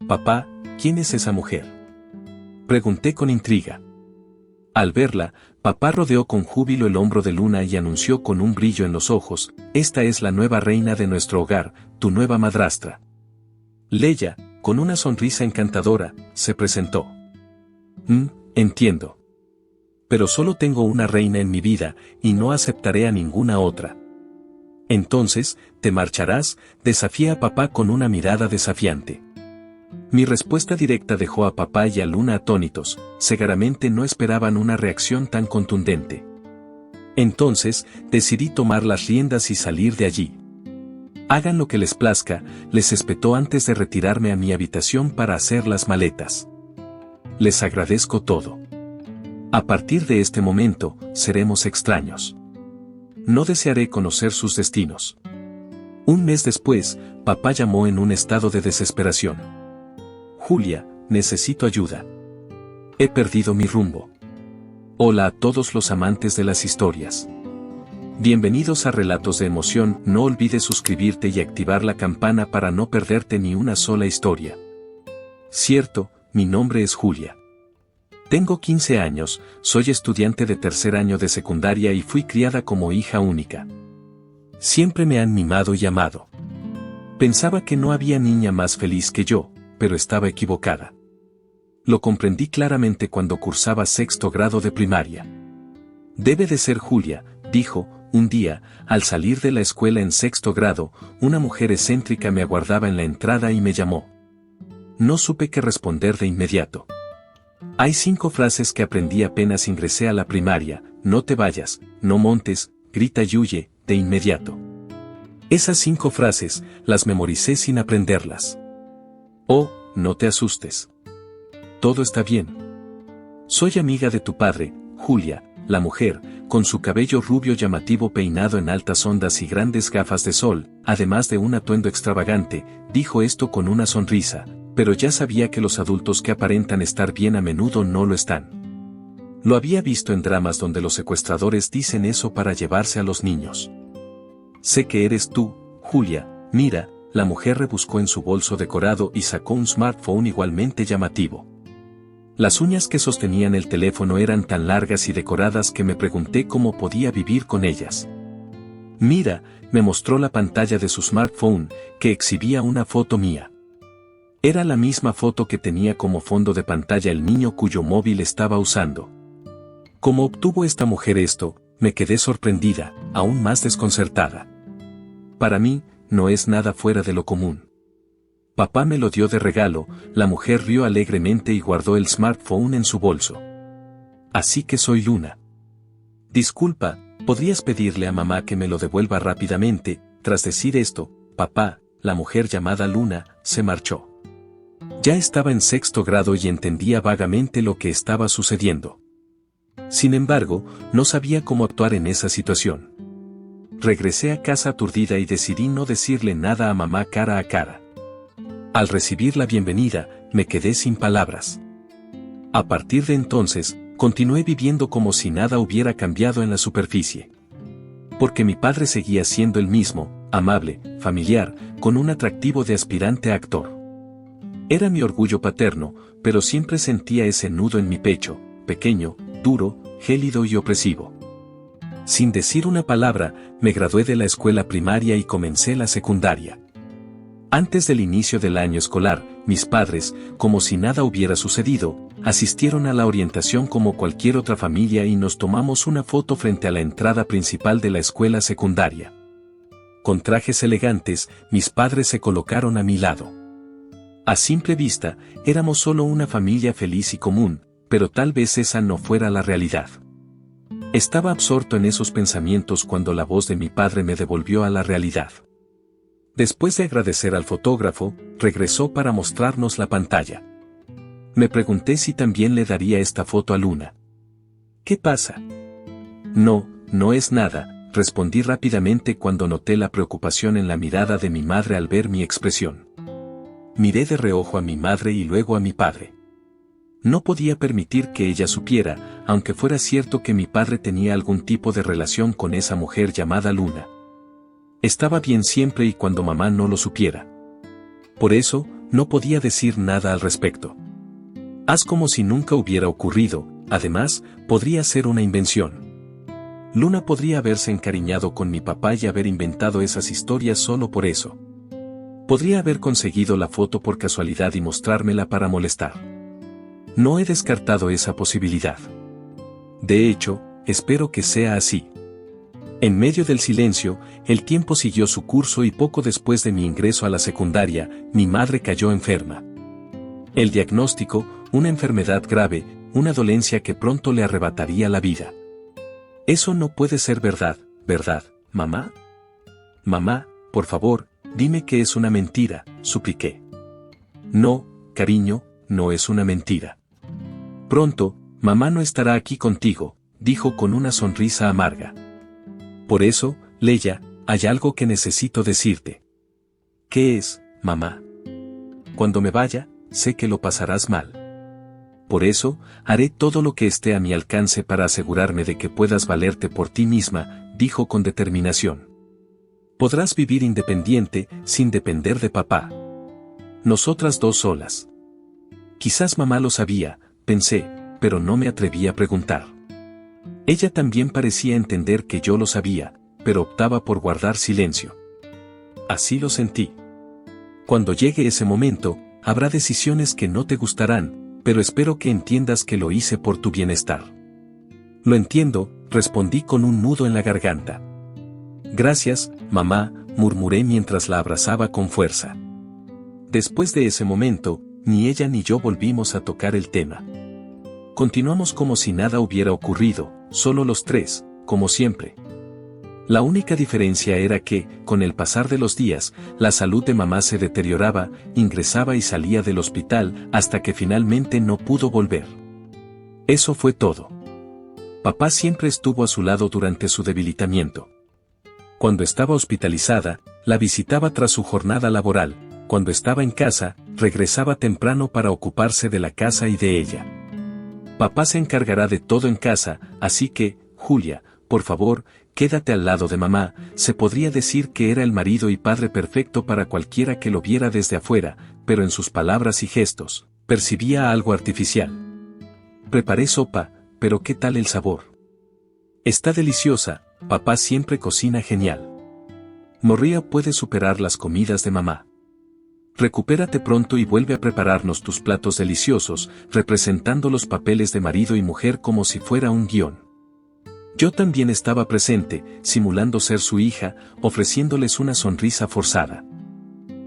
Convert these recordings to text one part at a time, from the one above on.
Papá, ¿quién es esa mujer?, pregunté con intriga. Al verla, papá rodeó con júbilo el hombro de Luna y anunció con un brillo en los ojos: esta es la nueva reina de nuestro hogar, tu nueva madrastra. Leia, con una sonrisa encantadora, se presentó. Entiendo. Pero solo tengo una reina en mi vida, y no aceptaré a ninguna otra. Entonces, ¿te marcharás?, desafié a papá con una mirada desafiante. Mi respuesta directa dejó a papá y a Luna atónitos, seguramente no esperaban una reacción tan contundente. Entonces, decidí tomar las riendas y salir de allí. Hagan lo que les plazca, les espetó antes de retirarme a mi habitación para hacer las maletas. Les agradezco todo. A partir de este momento, seremos extraños. No desearé conocer sus destinos. Un mes después, papá llamó en un estado de desesperación. Julia, necesito ayuda. He perdido mi rumbo. Hola a todos los amantes de las historias. Bienvenidos a Relatos de Emoción. No olvides suscribirte y activar la campana para no perderte ni una sola historia. Cierto, mi nombre es Julia. Tengo 15 años, soy estudiante de tercer año de secundaria y fui criada como hija única. Siempre me han mimado y amado. Pensaba que no había niña más feliz que yo, pero estaba equivocada. Lo comprendí claramente cuando cursaba sexto grado de primaria. Debe de ser Julia, dijo. Un día, al salir de la escuela en sexto grado, una mujer excéntrica me aguardaba en la entrada y me llamó. No supe qué responder de inmediato. Hay 5 frases que aprendí apenas ingresé a la primaria: no te vayas, no montes, grita y huye, de inmediato. Esas 5 frases, las memoricé sin aprenderlas. Oh, no te asustes. Todo está bien. Soy amiga de tu padre, Julia. La mujer, con su cabello rubio llamativo peinado en altas ondas y grandes gafas de sol, además de un atuendo extravagante, dijo esto con una sonrisa, pero ya sabía que los adultos que aparentan estar bien a menudo no lo están. Lo había visto en dramas donde los secuestradores dicen eso para llevarse a los niños. Sé que eres tú, Julia, mira. La mujer rebuscó en su bolso decorado y sacó un smartphone igualmente llamativo. Las uñas que sostenían el teléfono eran tan largas y decoradas que me pregunté cómo podía vivir con ellas. Mira, me mostró la pantalla de su smartphone, que exhibía una foto mía. Era la misma foto que tenía como fondo de pantalla el niño cuyo móvil estaba usando. ¿Cómo obtuvo esta mujer esto? Me quedé sorprendida, aún más desconcertada. Para mí, no es nada fuera de lo común. Papá me lo dio de regalo. La mujer rió alegremente y guardó el smartphone en su bolso. Así que soy Luna. Disculpa, ¿podrías pedirle a mamá que me lo devuelva rápidamente? Tras decir esto, papá, la mujer llamada Luna, se marchó. Ya estaba en sexto grado y entendía vagamente lo que estaba sucediendo. Sin embargo, no sabía cómo actuar en esa situación. Regresé a casa aturdida y decidí no decirle nada a mamá cara a cara. Al recibir la bienvenida, me quedé sin palabras. A partir de entonces, continué viviendo como si nada hubiera cambiado en la superficie. Porque mi padre seguía siendo el mismo, amable, familiar, con un atractivo de aspirante a actor. Era mi orgullo paterno, pero siempre sentía ese nudo en mi pecho, pequeño, duro, gélido y opresivo. Sin decir una palabra, me gradué de la escuela primaria y comencé la secundaria. Antes del inicio del año escolar, mis padres, como si nada hubiera sucedido, asistieron a la orientación como cualquier otra familia y nos tomamos una foto frente a la entrada principal de la escuela secundaria. Con trajes elegantes, mis padres se colocaron a mi lado. A simple vista, éramos solo una familia feliz y común, pero tal vez esa no fuera la realidad. Estaba absorto en esos pensamientos cuando la voz de mi padre me devolvió a la realidad. Después de agradecer al fotógrafo, regresó para mostrarnos la pantalla. Me pregunté si también le daría esta foto a Luna. ¿Qué pasa? No, no es nada, respondí rápidamente cuando noté la preocupación en la mirada de mi madre al ver mi expresión. Miré de reojo a mi madre y luego a mi padre. No podía permitir que ella supiera, aunque fuera cierto que mi padre tenía algún tipo de relación con esa mujer llamada Luna. Estaba bien siempre y cuando mamá no lo supiera. Por eso, no podía decir nada al respecto. Haz como si nunca hubiera ocurrido, además, podría ser una invención. Luna podría haberse encariñado con mi papá y haber inventado esas historias solo por eso. Podría haber conseguido la foto por casualidad y mostrármela para molestar. No he descartado esa posibilidad. De hecho, espero que sea así. En medio del silencio, el tiempo siguió su curso y poco después de mi ingreso a la secundaria, mi madre cayó enferma. El diagnóstico, una enfermedad grave, una dolencia que pronto le arrebataría la vida. Eso no puede ser verdad, ¿verdad, mamá? Mamá, por favor, dime que es una mentira, supliqué. No, cariño, no es una mentira. Pronto, mamá no estará aquí contigo, dijo con una sonrisa amarga. Por eso, Leia, hay algo que necesito decirte. ¿Qué es, mamá? Cuando me vaya, sé que lo pasarás mal. Por eso, haré todo lo que esté a mi alcance para asegurarme de que puedas valerte por ti misma, dijo con determinación. Podrás vivir independiente, sin depender de papá. Nosotras dos solas. Quizás mamá lo sabía, pensé, pero no me atreví a preguntar. Ella también parecía entender que yo lo sabía, pero optaba por guardar silencio. Así lo sentí. Cuando llegue ese momento, habrá decisiones que no te gustarán, pero espero que entiendas que lo hice por tu bienestar. Lo entiendo, respondí con un nudo en la garganta. Gracias, mamá, murmuré mientras la abrazaba con fuerza. Después de ese momento, ni ella ni yo volvimos a tocar el tema. Continuamos como si nada hubiera ocurrido, solo los tres, como siempre. La única diferencia era que, con el pasar de los días, la salud de mamá se deterioraba, ingresaba y salía del hospital hasta que finalmente no pudo volver. Eso fue todo. Papá siempre estuvo a su lado durante su debilitamiento. Cuando estaba hospitalizada, la visitaba tras su jornada laboral, cuando estaba en casa, regresaba temprano para ocuparse de la casa y de ella. Papá se encargará de todo en casa, así que, Julia, por favor, quédate al lado de mamá. Se podría decir que era el marido y padre perfecto para cualquiera que lo viera desde afuera, pero en sus palabras y gestos, percibía algo artificial. Preparé sopa, pero ¿qué tal el sabor? Está deliciosa, papá siempre cocina genial. María puede superar las comidas de mamá. Recupérate pronto y vuelve a prepararnos tus platos deliciosos, representando los papeles de marido y mujer como si fuera un guión. Yo también estaba presente, simulando ser su hija, ofreciéndoles una sonrisa forzada.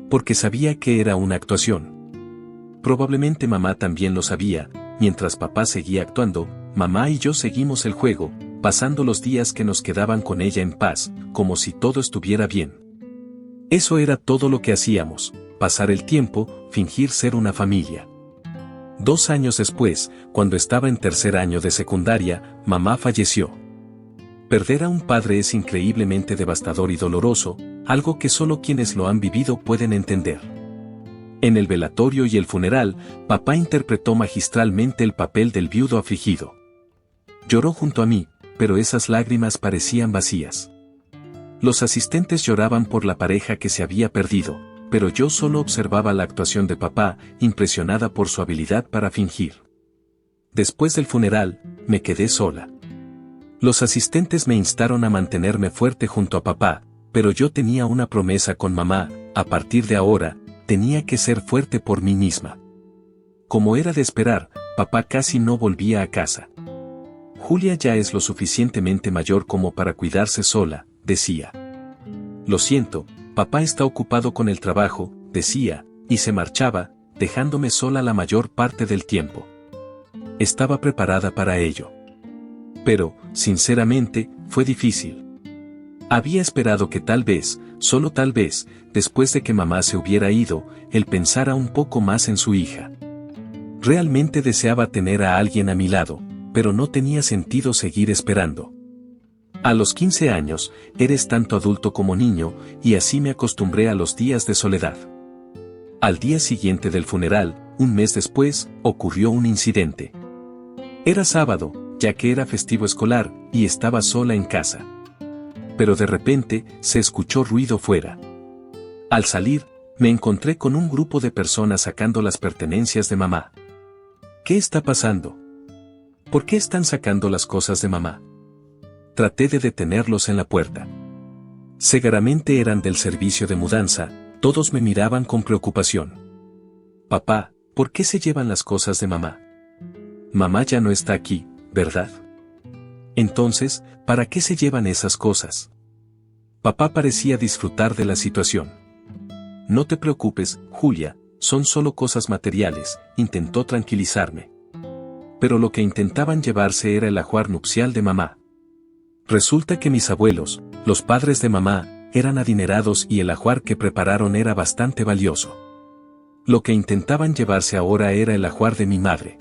Porque sabía que era una actuación. Probablemente mamá también lo sabía, mientras papá seguía actuando, mamá y yo seguimos el juego, pasando los días que nos quedaban con ella en paz, como si todo estuviera bien. Eso era todo lo que hacíamos, pasar el tiempo, fingir ser una familia. 2 años después, cuando estaba en tercer año de secundaria, mamá falleció. Perder a un padre es increíblemente devastador y doloroso, algo que solo quienes lo han vivido pueden entender. En el velatorio y el funeral, papá interpretó magistralmente el papel del viudo afligido. Lloró junto a mí, pero esas lágrimas parecían vacías. Los asistentes lloraban por la pareja que se había perdido, pero yo solo observaba la actuación de papá, impresionada por su habilidad para fingir. Después del funeral, me quedé sola. Los asistentes me instaron a mantenerme fuerte junto a papá, pero yo tenía una promesa con mamá: a partir de ahora, tenía que ser fuerte por mí misma. Como era de esperar, papá casi no volvía a casa. Julia ya es lo suficientemente mayor como para cuidarse sola, decía. Lo siento, papá está ocupado con el trabajo, decía, y se marchaba, dejándome sola la mayor parte del tiempo. Estaba preparada para ello. Pero, sinceramente, fue difícil. Había esperado que tal vez, solo tal vez, después de que mamá se hubiera ido, él pensara un poco más en su hija. Realmente deseaba tener a alguien a mi lado, pero no tenía sentido seguir esperando. A los 15 años, eres tanto adulto como niño, y así me acostumbré a los días de soledad. Al día siguiente del funeral, un mes después, ocurrió un incidente. Era sábado, ya que era festivo escolar, y estaba sola en casa. Pero de repente, se escuchó ruido fuera. Al salir, Me encontré con un grupo de personas sacando las pertenencias de mamá. ¿Qué está pasando? ¿Por qué están sacando las cosas de mamá? Traté de detenerlos en la puerta. Seguramente eran del servicio de mudanza, todos me miraban con preocupación. Papá, ¿por qué se llevan las cosas de mamá? Mamá ya no está aquí, ¿verdad? Entonces, ¿para qué se llevan esas cosas? Papá parecía disfrutar de la situación. No te preocupes, Julia, son solo cosas materiales, intentó tranquilizarme. Pero lo que intentaban llevarse era el ajuar nupcial de mamá. Resulta que mis abuelos, los padres de mamá, eran adinerados y el ajuar que prepararon era bastante valioso. Lo que intentaban llevarse ahora era el ajuar de mi madre.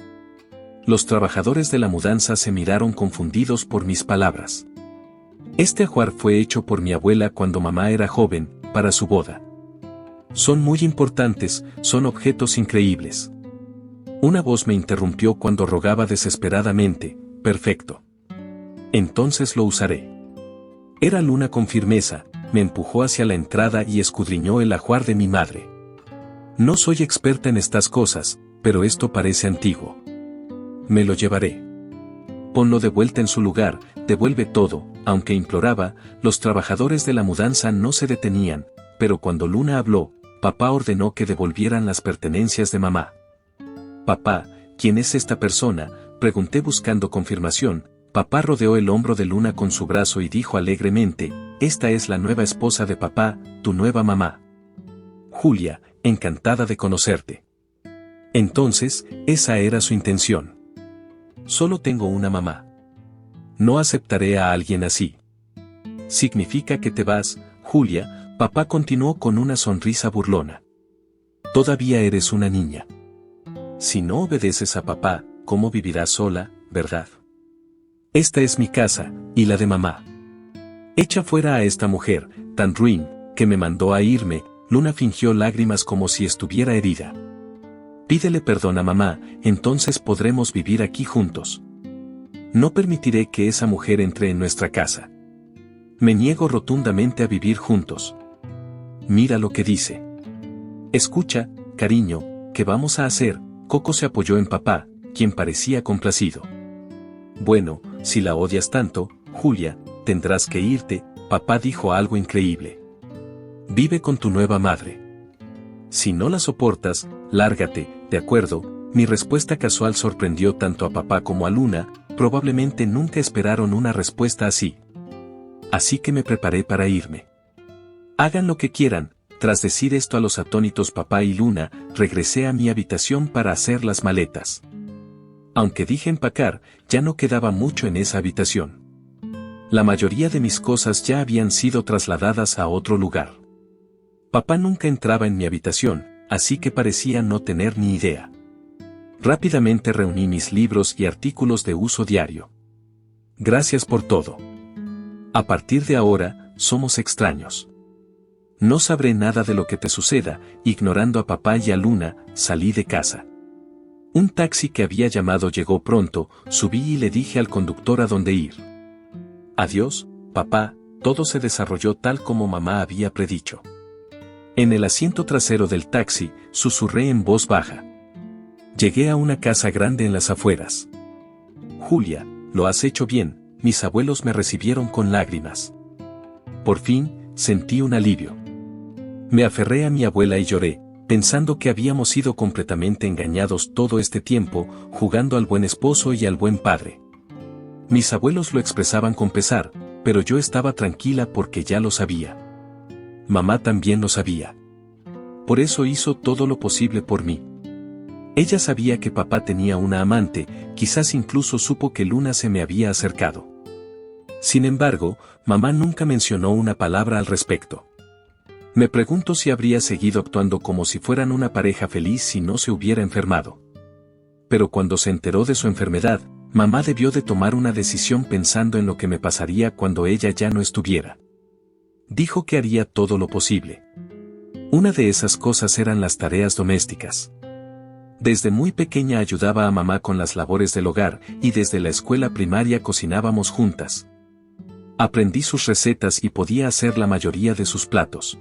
Los trabajadores de la mudanza se miraron confundidos por mis palabras. Este ajuar fue hecho por mi abuela cuando mamá era joven, para su boda. Son muy importantes, son objetos increíbles. Una voz me interrumpió cuando rogaba desesperadamente, perfecto. Entonces lo usaré. Era Luna con firmeza, me empujó hacia la entrada y escudriñó el ajuar de mi madre. No soy experta en estas cosas, pero esto parece antiguo. Me lo llevaré. Ponlo de vuelta en su lugar, devuelve todo. Aunque imploraba, los trabajadores de la mudanza no se detenían, pero cuando Luna habló, papá ordenó que devolvieran las pertenencias de mamá. Papá, ¿quién es esta persona?, pregunté buscando confirmación. Papá rodeó el hombro de Luna con su brazo y dijo alegremente, esta es la nueva esposa de papá, tu nueva mamá. Julia, encantada de conocerte. Entonces, esa era su intención. Solo tengo una mamá. No aceptaré a alguien así. ¿Significa que te vas, Julia? Papá continuó con una sonrisa burlona. Todavía eres una niña. Si no obedeces a papá, ¿cómo vivirás sola, verdad? Esta es mi casa, y la de mamá. Echa fuera a esta mujer, tan ruin, que me mandó a irme. Luna fingió lágrimas como si estuviera herida. Pídele perdón a mamá, entonces podremos vivir aquí juntos. No permitiré que esa mujer entre en nuestra casa. Me niego rotundamente a vivir juntos. Mira lo que dice. Escucha, cariño, ¿qué vamos a hacer? Coco se apoyó en papá, quien parecía complacido. Bueno, si la odias tanto, Julia, tendrás que irte, papá dijo algo increíble. Vive con tu nueva madre. Si no la soportas, lárgate, ¿de acuerdo? Mi respuesta casual sorprendió tanto a papá como a Luna, probablemente nunca esperaron una respuesta así. Así que me preparé para irme. Hagan lo que quieran. Tras decir esto a los atónitos papá y Luna, regresé a mi habitación para hacer las maletas. Aunque dije empacar, ya no quedaba mucho en esa habitación. La mayoría de mis cosas ya habían sido trasladadas a otro lugar. Papá nunca entraba en mi habitación, así que parecía no tener ni idea. Rápidamente reuní mis libros y artículos de uso diario. Gracias por todo. A partir de ahora, somos extraños. No sabré nada de lo que te suceda. Ignorando a papá y a Luna, salí de casa. Un taxi que había llamado llegó pronto, subí y le dije al conductor a dónde ir. Adiós, papá, todo se desarrolló tal como mamá había predicho. En el asiento trasero del taxi, susurré en voz baja. Llegué a una casa grande en las afueras. Julia, lo has hecho bien, mis abuelos me recibieron con lágrimas. Por fin, sentí un alivio. Me aferré a mi abuela y lloré, pensando que habíamos sido completamente engañados todo este tiempo, jugando al buen esposo y al buen padre. Mis abuelos lo expresaban con pesar, pero yo estaba tranquila porque ya lo sabía. Mamá también lo sabía. Por eso hizo todo lo posible por mí. Ella sabía que papá tenía una amante, quizás incluso supo que Luna se me había acercado. Sin embargo, mamá nunca mencionó una palabra al respecto. Me pregunto si habría seguido actuando como si fueran una pareja feliz si no se hubiera enfermado. Pero cuando se enteró de su enfermedad, mamá debió de tomar una decisión pensando en lo que me pasaría cuando ella ya no estuviera. Dijo que haría todo lo posible. Una de esas cosas eran las tareas domésticas. Desde muy pequeña ayudaba a mamá con las labores del hogar y desde la escuela primaria cocinábamos juntas. Aprendí sus recetas y podía hacer la mayoría de sus platos.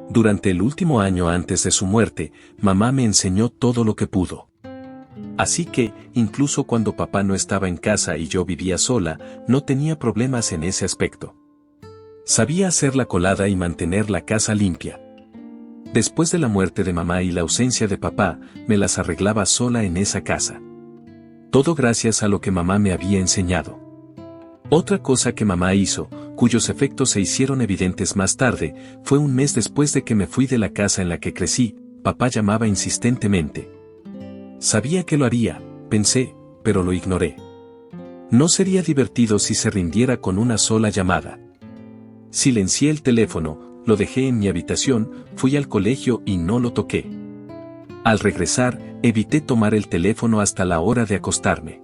Durante el último año antes de su muerte, mamá me enseñó todo lo que pudo. Así que, incluso cuando papá no estaba en casa y yo vivía sola, no tenía problemas en ese aspecto. Sabía hacer la colada y mantener la casa limpia. Después de la muerte de mamá y la ausencia de papá, me las arreglaba sola en esa casa. Todo gracias a lo que mamá me había enseñado. Otra cosa que mamá hizo, cuyos efectos se hicieron evidentes más tarde, fue un mes después de que me fui de la casa en la que crecí, papá llamaba insistentemente. Sabía que lo haría, pensé, pero lo ignoré. No sería divertido si se rindiera con una sola llamada. Silencié el teléfono, lo dejé en mi habitación, fui al colegio y no lo toqué. Al regresar, evité tomar el teléfono hasta la hora de acostarme.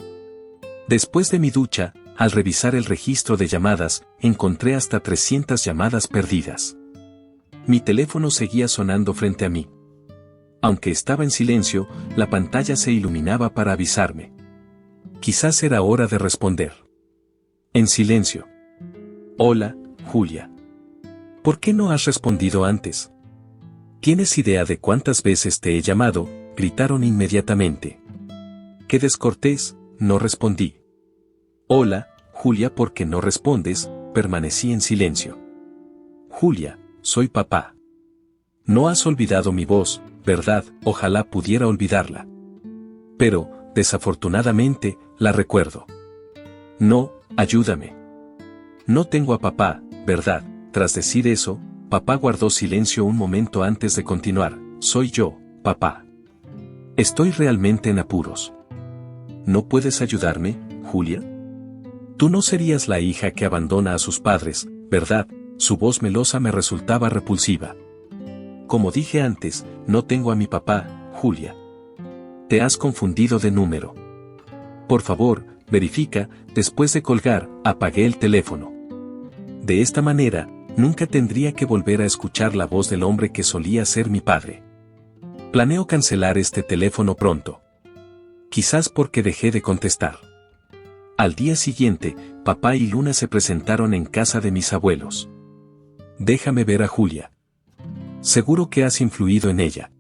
Después de mi ducha, al revisar el registro de llamadas, encontré hasta 300 llamadas perdidas. Mi teléfono seguía sonando frente a mí. Aunque estaba en silencio, la pantalla se iluminaba para avisarme. Quizás era hora de responder. En silencio. Hola, Julia. ¿Por qué no has respondido antes? ¿Tienes idea de cuántas veces te he llamado? Gritaron inmediatamente. Qué descortés, no respondí. Hola, Julia, ¿por qué no respondes? Permanecí en silencio. Julia, soy papá. No has olvidado mi voz, ¿verdad? Ojalá pudiera olvidarla. Pero, desafortunadamente, la recuerdo. No, ayúdame. No tengo a papá, ¿verdad? Tras decir eso, papá guardó silencio un momento antes de continuar. Soy yo, papá. Estoy realmente en apuros. ¿No puedes ayudarme, Julia? Tú no serías la hija que abandona a sus padres, ¿verdad? Su voz melosa me resultaba repulsiva. Como dije antes, no tengo a mi papá, Julia. Te has confundido de número. Por favor, verifica. Después de colgar, apagué el teléfono. De esta manera, nunca tendría que volver a escuchar la voz del hombre que solía ser mi padre. Planeo cancelar este teléfono pronto. Quizás porque dejé de contestar. Al día siguiente, papá y Luna se presentaron en casa de mis abuelos. Déjame ver a Julia. Seguro que has influido en ella.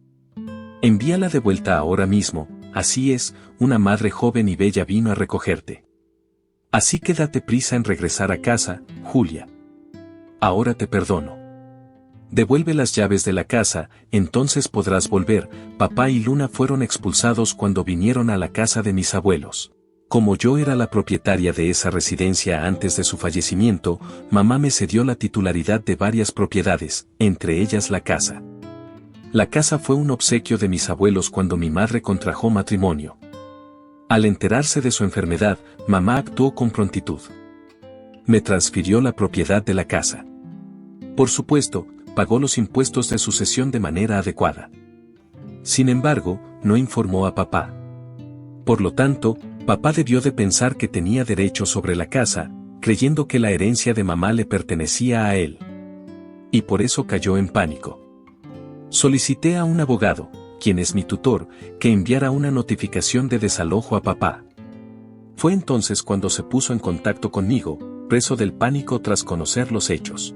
Envíala de vuelta ahora mismo, así es, una madre joven y bella vino a recogerte. Así que date prisa en regresar a casa, Julia. Ahora te perdono. Devuelve las llaves de la casa, entonces podrás volver. Papá y Luna fueron expulsados cuando vinieron a la casa de mis abuelos. Como yo era la propietaria de esa residencia antes de su fallecimiento, mamá me cedió la titularidad de varias propiedades, entre ellas la casa. La casa fue un obsequio de mis abuelos cuando mi madre contrajo matrimonio. Al enterarse de su enfermedad, mamá actuó con prontitud. Me transfirió la propiedad de la casa. Por supuesto, pagó los impuestos de sucesión de manera adecuada. Sin embargo, no informó a papá. Por lo tanto, papá debió de pensar que tenía derecho sobre la casa, creyendo que la herencia de mamá le pertenecía a él. Y por eso cayó en pánico. Solicité a un abogado, quien es mi tutor, que enviara una notificación de desalojo a papá. Fue entonces cuando se puso en contacto conmigo, preso del pánico tras conocer los hechos.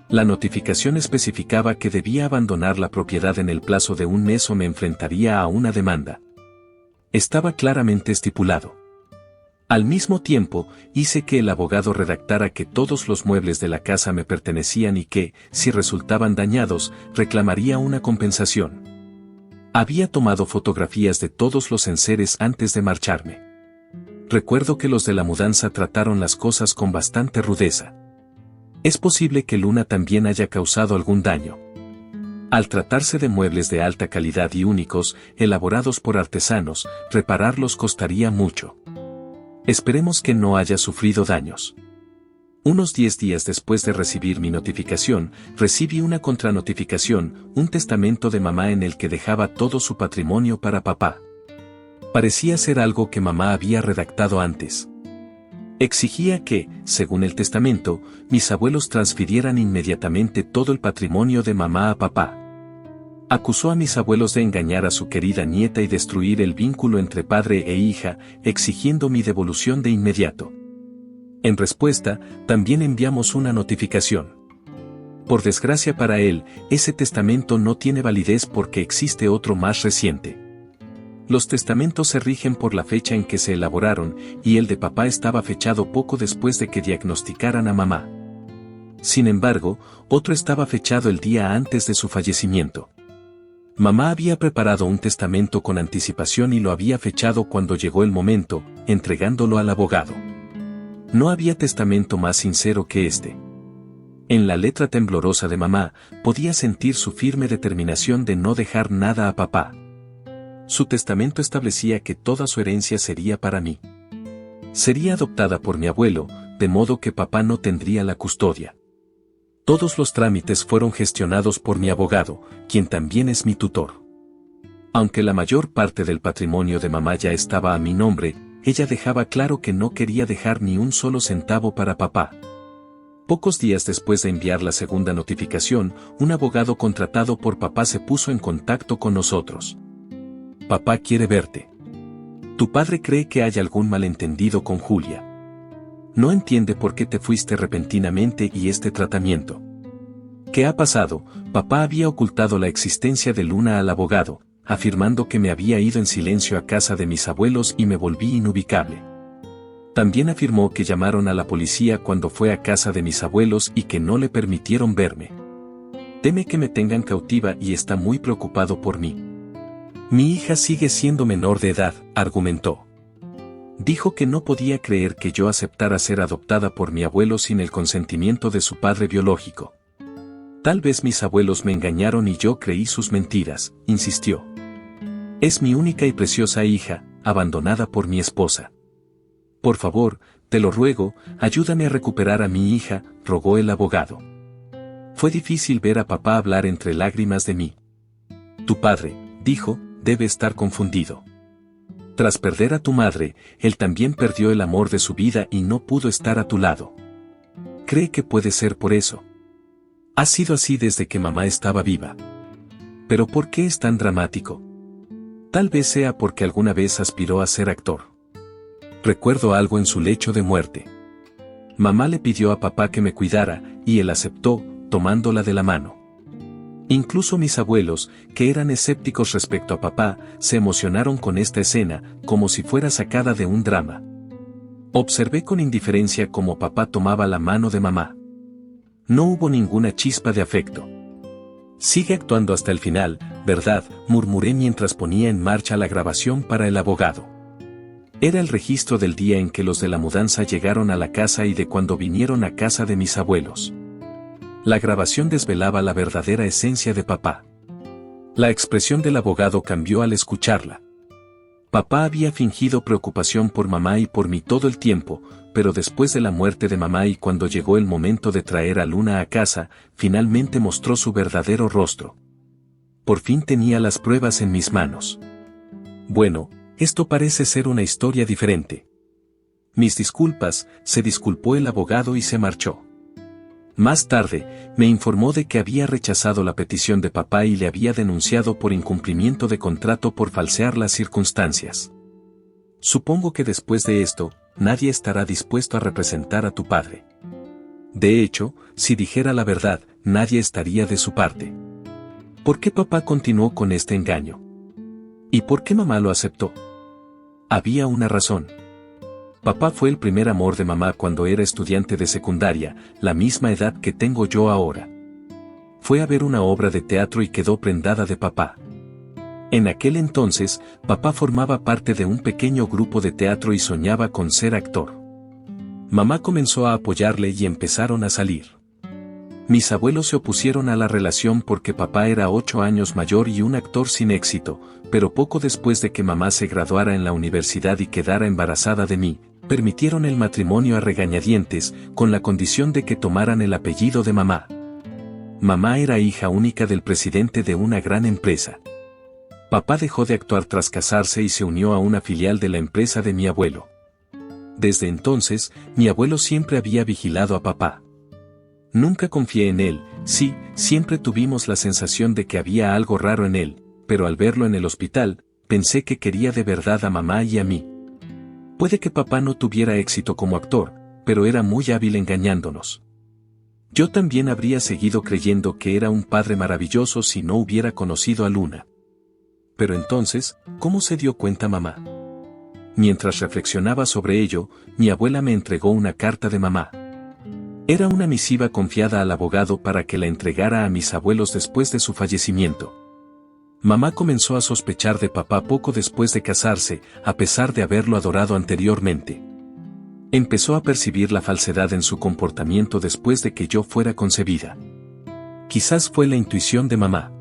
La notificación especificaba que debía abandonar la propiedad en el plazo de un mes o me enfrentaría a una demanda. Estaba claramente estipulado. Al mismo tiempo, hice que el abogado redactara que todos los muebles de la casa me pertenecían y que, si resultaban dañados, reclamaría una compensación. Había tomado fotografías de todos los enseres antes de marcharme. Recuerdo que los de la mudanza trataron las cosas con bastante rudeza. Es posible que Luna también haya causado algún daño. Al tratarse de muebles de alta calidad y únicos, elaborados por artesanos, repararlos costaría mucho. Esperemos que no haya sufrido daños. Unos 10 días después de recibir mi notificación, recibí una contranotificación, un testamento de mamá en el que dejaba todo su patrimonio para papá. Parecía ser algo que mamá había redactado antes. Exigía que, según el testamento, mis abuelos transfirieran inmediatamente todo el patrimonio de mamá a papá. Acusó a mis abuelos de engañar a su querida nieta y destruir el vínculo entre padre e hija, exigiendo mi devolución de inmediato. En respuesta, también enviamos una notificación. Por desgracia para él, ese testamento no tiene validez porque existe otro más reciente. Los testamentos se rigen por la fecha en que se elaboraron, y el de papá estaba fechado poco después de que diagnosticaran a mamá. Sin embargo, otro estaba fechado el día antes de su fallecimiento. Mamá había preparado un testamento con anticipación y lo había fechado cuando llegó el momento, entregándolo al abogado. No había testamento más sincero que este. En la letra temblorosa de mamá, podía sentir su firme determinación de no dejar nada a papá. Su testamento establecía que toda su herencia sería para mí. Sería adoptada por mi abuelo, de modo que papá no tendría la custodia. Todos los trámites fueron gestionados por mi abogado, quien también es mi tutor. Aunque la mayor parte del patrimonio de mamá ya estaba a mi nombre, ella dejaba claro que no quería dejar ni un solo centavo para papá. Pocos días después de enviar la segunda notificación, un abogado contratado por papá se puso en contacto con nosotros. Papá quiere verte. Tu padre cree que hay algún malentendido con Julia. No entiende por qué te fuiste repentinamente y este tratamiento. ¿Qué ha pasado? Papá había ocultado la existencia de Luna al abogado, afirmando que me había ido en silencio a casa de mis abuelos y me volví inubicable. También afirmó que llamaron a la policía cuando fue a casa de mis abuelos y que no le permitieron verme. Teme que me tengan cautiva y está muy preocupado por mí. Mi hija sigue siendo menor de edad, argumentó. Dijo que no podía creer que yo aceptara ser adoptada por mi abuelo sin el consentimiento de su padre biológico. Tal vez mis abuelos me engañaron y yo creí sus mentiras, insistió. Es mi única y preciosa hija, abandonada por mi esposa. Por favor, te lo ruego, ayúdame a recuperar a mi hija, rogó el abogado. Fue difícil ver a papá hablar entre lágrimas de mí. Tu padre, dijo, debe estar confundido. Tras perder a tu madre, él también perdió el amor de su vida y no pudo estar a tu lado. Cree que puede ser por eso. Ha sido así desde que mamá estaba viva. ¿Pero por qué es tan dramático? Tal vez sea porque alguna vez aspiró a ser actor. Recuerdo algo en su lecho de muerte. Mamá le pidió a papá que me cuidara, y él aceptó, tomándola de la mano. Incluso mis abuelos, que eran escépticos respecto a papá, se emocionaron con esta escena, como si fuera sacada de un drama. Observé con indiferencia cómo papá tomaba la mano de mamá. No hubo ninguna chispa de afecto. Sigue actuando hasta el final, ¿verdad?, murmuré mientras ponía en marcha la grabación para el abogado. Era el registro del día en que los de la mudanza llegaron a la casa y de cuando vinieron a casa de mis abuelos. La grabación desvelaba la verdadera esencia de papá. La expresión del abogado cambió al escucharla. Papá había fingido preocupación por mamá y por mí todo el tiempo, pero después de la muerte de mamá y cuando llegó el momento de traer a Luna a casa, finalmente mostró su verdadero rostro. Por fin tenía las pruebas en mis manos. Bueno, esto parece ser una historia diferente. Mis disculpas, se disculpó el abogado y se marchó. Más tarde, me informó de que había rechazado la petición de papá y le había denunciado por incumplimiento de contrato por falsear las circunstancias. Supongo que después de esto, nadie estará dispuesto a representar a tu padre. De hecho, si dijera la verdad, nadie estaría de su parte. ¿Por qué papá continuó con este engaño? ¿Y por qué mamá lo aceptó? Había una razón. Papá fue el primer amor de mamá cuando era estudiante de secundaria, la misma edad que tengo yo ahora. Fue a ver una obra de teatro y quedó prendada de papá. En aquel entonces, papá formaba parte de un pequeño grupo de teatro y soñaba con ser actor. Mamá comenzó a apoyarle y empezaron a salir. Mis abuelos se opusieron a la relación porque papá era 8 años mayor y un actor sin éxito, pero poco después de que mamá se graduara en la universidad y quedara embarazada de mí, permitieron el matrimonio a regañadientes, con la condición de que tomaran el apellido de mamá. Mamá era hija única del presidente de una gran empresa. Papá dejó de actuar tras casarse y se unió a una filial de la empresa de mi abuelo. Desde entonces, mi abuelo siempre había vigilado a papá. Nunca confié en él, sí, siempre tuvimos la sensación de que había algo raro en él, pero al verlo en el hospital, pensé que quería de verdad a mamá y a mí. Puede que papá no tuviera éxito como actor, pero era muy hábil engañándonos. Yo también habría seguido creyendo que era un padre maravilloso si no hubiera conocido a Luna. Pero entonces, ¿cómo se dio cuenta mamá? Mientras reflexionaba sobre ello, mi abuela me entregó una carta de mamá. Era una misiva confiada al abogado para que la entregara a mis abuelos después de su fallecimiento. Mamá comenzó a sospechar de papá poco después de casarse, a pesar de haberlo adorado anteriormente. Empezó a percibir la falsedad en su comportamiento después de que yo fuera concebida. Quizás fue la intuición de mamá.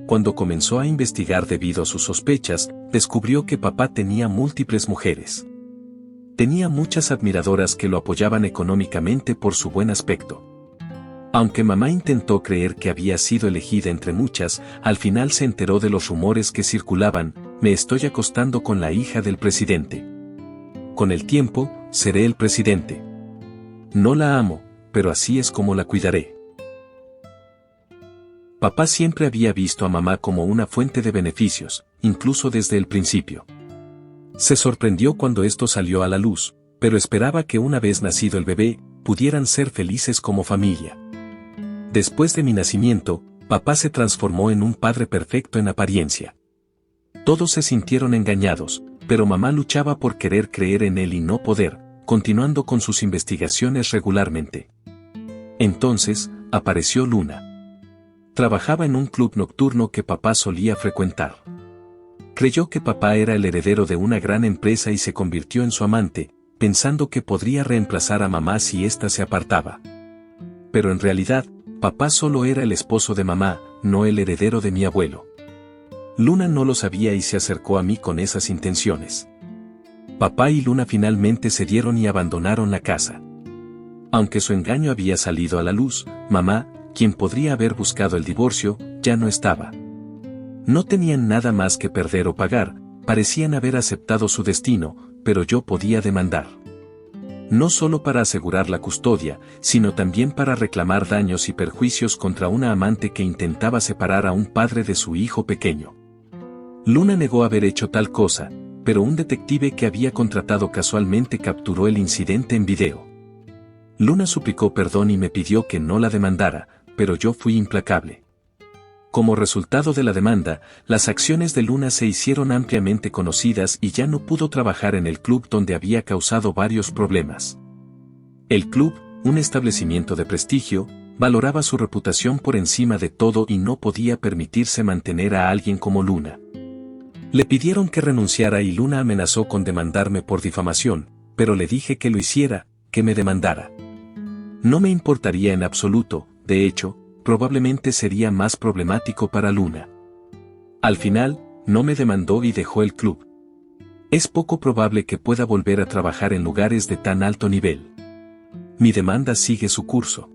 Cuando comenzó a investigar debido a sus sospechas, descubrió que papá tenía múltiples mujeres. Tenía muchas admiradoras que lo apoyaban económicamente por su buen aspecto. Aunque mamá intentó creer que había sido elegida entre muchas, al final se enteró de los rumores que circulaban: me estoy acostando con la hija del presidente. Con el tiempo, seré el presidente. No la amo, pero así es como la cuidaré. Papá siempre había visto a mamá como una fuente de beneficios, incluso desde el principio. Se sorprendió cuando esto salió a la luz, pero esperaba que una vez nacido el bebé, pudieran ser felices como familia. Después de mi nacimiento, papá se transformó en un padre perfecto en apariencia. Todos se sintieron engañados, pero mamá luchaba por querer creer en él y no poder, continuando con sus investigaciones regularmente. Entonces, apareció Luna. Trabajaba en un club nocturno que papá solía frecuentar. Creyó que papá era el heredero de una gran empresa y se convirtió en su amante, pensando que podría reemplazar a mamá si ésta se apartaba. Pero en realidad, papá solo era el esposo de mamá, no el heredero de mi abuelo. Luna no lo sabía y se acercó a mí con esas intenciones. Papá y Luna finalmente cedieron y abandonaron la casa. Aunque su engaño había salido a la luz, mamá, quien podría haber buscado el divorcio, ya no estaba. No tenían nada más que perder o pagar, parecían haber aceptado su destino, pero yo podía demandar. No solo para asegurar la custodia, sino también para reclamar daños y perjuicios contra una amante que intentaba separar a un padre de su hijo pequeño. Luna negó haber hecho tal cosa, pero un detective que había contratado casualmente capturó el incidente en video. Luna suplicó perdón y me pidió que no la demandara, pero yo fui implacable. Como resultado de la demanda, las acciones de Luna se hicieron ampliamente conocidas y ya no pudo trabajar en el club donde había causado varios problemas. El club, un establecimiento de prestigio, valoraba su reputación por encima de todo y no podía permitirse mantener a alguien como Luna. Le pidieron que renunciara y Luna amenazó con demandarme por difamación, pero le dije que lo hiciera, que me demandara. No me importaría en absoluto, de hecho, probablemente sería más problemático para Luna. Al final, no me demandó y dejó el club. Es poco probable que pueda volver a trabajar en lugares de tan alto nivel. Mi demanda sigue su curso.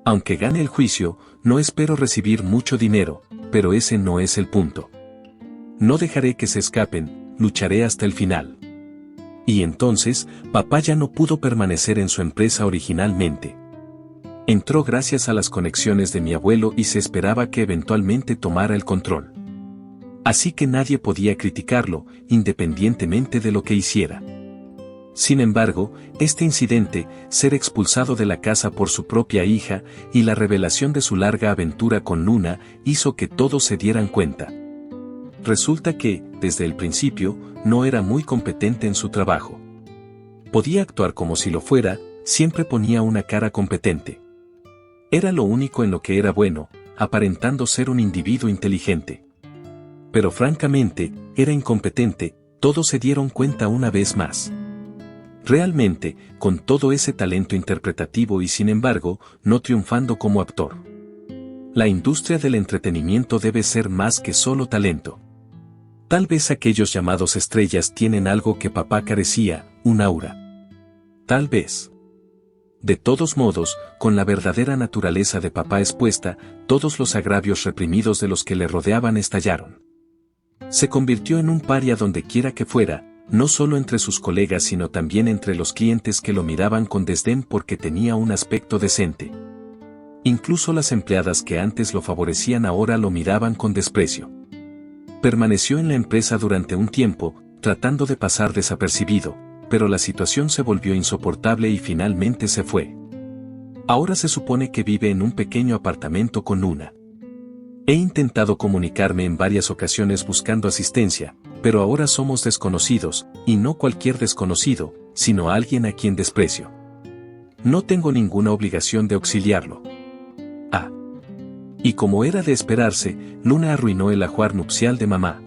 Aunque gane el juicio, no espero recibir mucho dinero, pero ese no es el punto. No dejaré que se escapen, lucharé hasta el final. Y entonces, papá ya no pudo permanecer en su empresa originalmente. Entró gracias a las conexiones de mi abuelo y se esperaba que eventualmente tomara el control. Así que nadie podía criticarlo, independientemente de lo que hiciera. Sin embargo, este incidente, ser expulsado de la casa por su propia hija, y la revelación de su larga aventura con Luna, hizo que todos se dieran cuenta. Resulta que, desde el principio, no era muy competente en su trabajo. Podía actuar como si lo fuera, siempre ponía una cara competente. Era lo único en lo que era bueno, aparentando ser un individuo inteligente. Pero francamente, era incompetente, todos se dieron cuenta una vez más. Realmente, con todo ese talento interpretativo y sin embargo, no triunfando como actor. La industria del entretenimiento debe ser más que solo talento. Tal vez aquellos llamados estrellas tienen algo que papá carecía, un aura. Tal vez. De todos modos, con la verdadera naturaleza de papá expuesta, todos los agravios reprimidos de los que le rodeaban estallaron. Se convirtió en un paria donde quiera que fuera, no solo entre sus colegas sino también entre los clientes que lo miraban con desdén porque tenía un aspecto decente. Incluso las empleadas que antes lo favorecían ahora lo miraban con desprecio. Permaneció en la empresa durante un tiempo, tratando de pasar desapercibido, pero la situación se volvió insoportable y finalmente se fue. Ahora se supone que vive en un pequeño apartamento con Luna. He intentado comunicarme en varias ocasiones buscando asistencia, pero ahora somos desconocidos, y no cualquier desconocido, sino alguien a quien desprecio. No tengo ninguna obligación de auxiliarlo. Ah. Y como era de esperarse, Luna arruinó el ajuar nupcial de mamá.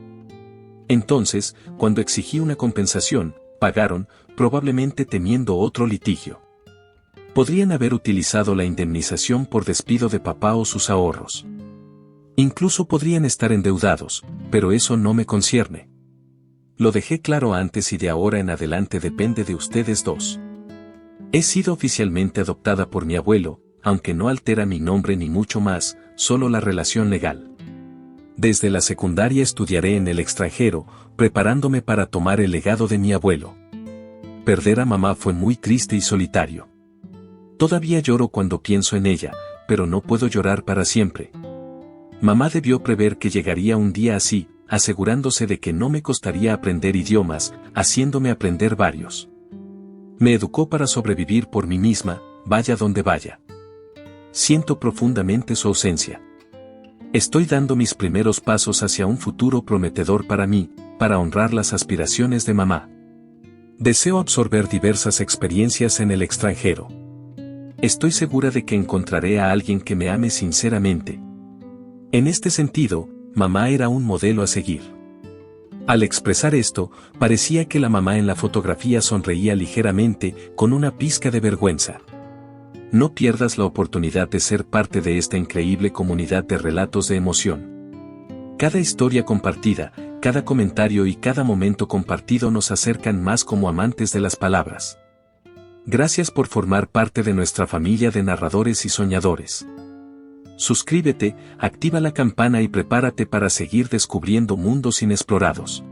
Entonces, cuando exigí una compensación, pagaron, probablemente temiendo otro litigio. Podrían haber utilizado la indemnización por despido de papá o sus ahorros. Incluso podrían estar endeudados, pero eso no me concierne. Lo dejé claro antes y de ahora en adelante depende de ustedes dos. He sido oficialmente adoptada por mi abuelo, aunque no altera mi nombre ni mucho más, solo la relación legal. Desde la secundaria estudiaré en el extranjero, preparándome para tomar el legado de mi abuelo. Perder a mamá fue muy triste y solitario. Todavía lloro cuando pienso en ella, pero no puedo llorar para siempre. Mamá debió prever que llegaría un día así, asegurándose de que no me costaría aprender idiomas, haciéndome aprender varios. Me educó para sobrevivir por mí misma, vaya donde vaya. Siento profundamente su ausencia. Estoy dando mis primeros pasos hacia un futuro prometedor para mí, para honrar las aspiraciones de mamá. Deseo absorber diversas experiencias en el extranjero. Estoy segura de que encontraré a alguien que me ame sinceramente. En este sentido, mamá era un modelo a seguir. Al expresar esto, parecía que la mamá en la fotografía sonreía ligeramente, con una pizca de vergüenza. No pierdas la oportunidad de ser parte de esta increíble comunidad de relatos de emoción. Cada historia compartida, cada comentario y cada momento compartido nos acercan más como amantes de las palabras. Gracias por formar parte de nuestra familia de narradores y soñadores. Suscríbete, activa la campana y prepárate para seguir descubriendo mundos inexplorados.